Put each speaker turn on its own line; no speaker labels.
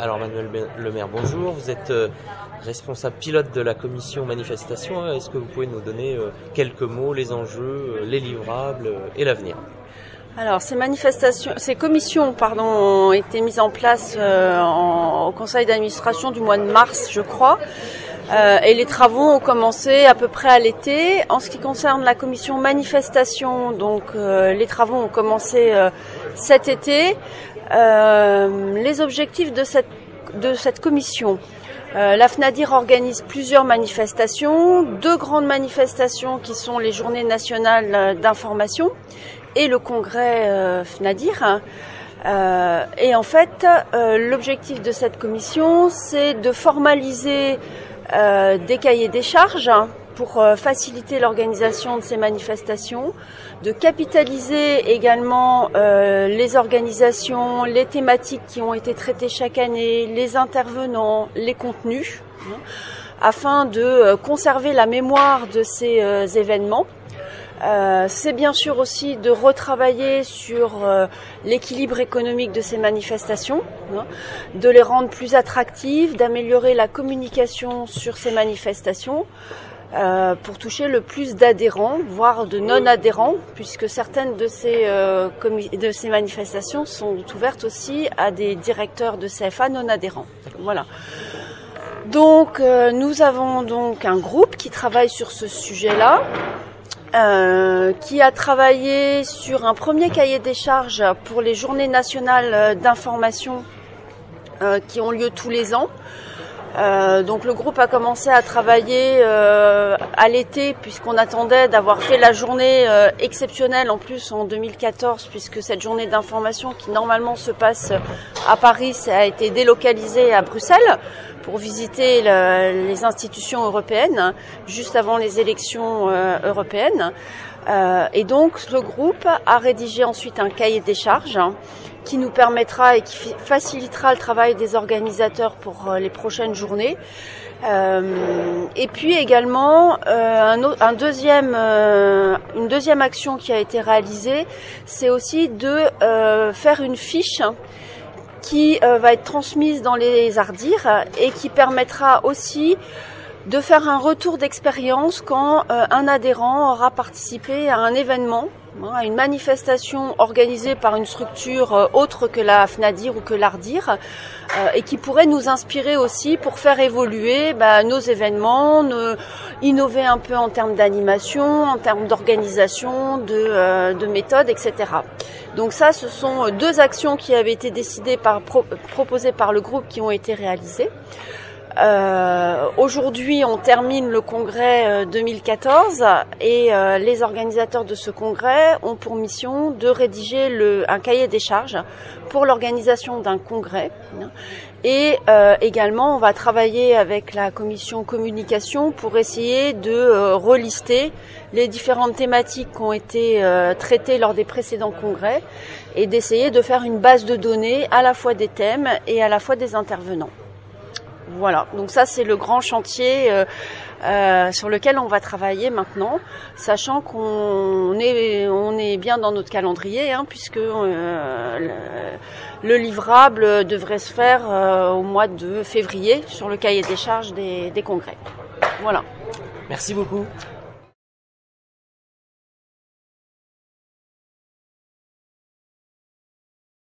Alors Manuel Le Maire, bonjour. Vous êtes responsable pilote de la commission manifestation. Est-ce que vous pouvez nous donner quelques mots, les enjeux, les livrables et l'avenir?
Alors ces commissions ont été mises en place au conseil d'administration du mois de mars, je crois. Et les travaux ont commencé à peu près à l'été. En ce qui concerne la commission manifestation, les travaux ont commencé cet été. Les objectifs de cette commission. La FNADIR organise plusieurs manifestations, 2 grandes manifestations qui sont les journées nationales d'information et le congrès FNADIR. Et en fait, l'objectif de cette commission, c'est de formaliser des cahiers des charges pour faciliter l'organisation de ces manifestations, de capitaliser également les organisations, les thématiques qui ont été traitées chaque année, les intervenants, les contenus, afin de conserver la mémoire de ces événements. C'est bien sûr aussi de retravailler sur l'équilibre économique de ces manifestations, de les rendre plus attractives, d'améliorer la communication sur ces manifestations pour toucher le plus d'adhérents, voire de non-adhérents, puisque certaines de ces manifestations sont ouvertes aussi à des directeurs de CFA non-adhérents. Voilà. Donc nous avons donc un groupe qui travaille sur ce sujet-là. Qui a travaillé sur un premier cahier des charges pour les journées nationales d'information qui ont lieu tous les ans. Donc le groupe a commencé à travailler à l'été puisqu'on attendait d'avoir fait la journée exceptionnelle en plus en 2014 puisque cette journée d'information qui normalement se passe à Paris a été délocalisée à Bruxelles pour visiter les institutions européennes juste avant les élections européennes. Et donc le groupe a rédigé ensuite un cahier des charges qui nous permettra et qui facilitera le travail des organisateurs pour les prochaines journées. Et puis également une deuxième action qui a été réalisée, c'est aussi de faire une fiche qui va être transmise dans les ARDIR et qui permettra aussi de faire un retour d'expérience quand un adhérent aura participé à un événement, à une manifestation organisée par une structure autre que la FNADIR ou que l'ARDIR et qui pourrait nous inspirer aussi pour faire évoluer nos événements, innover un peu en termes d'animation, en termes d'organisation, de méthode, etc. Donc ça, ce sont 2 actions qui avaient été décidées proposées par le groupe qui ont été réalisées. Aujourd'hui, on termine le congrès 2014 et les organisateurs de ce congrès ont pour mission de rédiger un cahier des charges pour l'organisation d'un congrès. Et également, on va travailler avec la commission communication pour essayer de relister les différentes thématiques qui ont été traitées lors des précédents congrès et d'essayer de faire une base de données à la fois des thèmes et à la fois des intervenants. Voilà, donc ça c'est le grand chantier sur lequel on va travailler maintenant, sachant qu'on est bien dans notre calendrier, puisque le livrable devrait se faire au mois de février sur le cahier des charges des congrès. Voilà.
Merci beaucoup.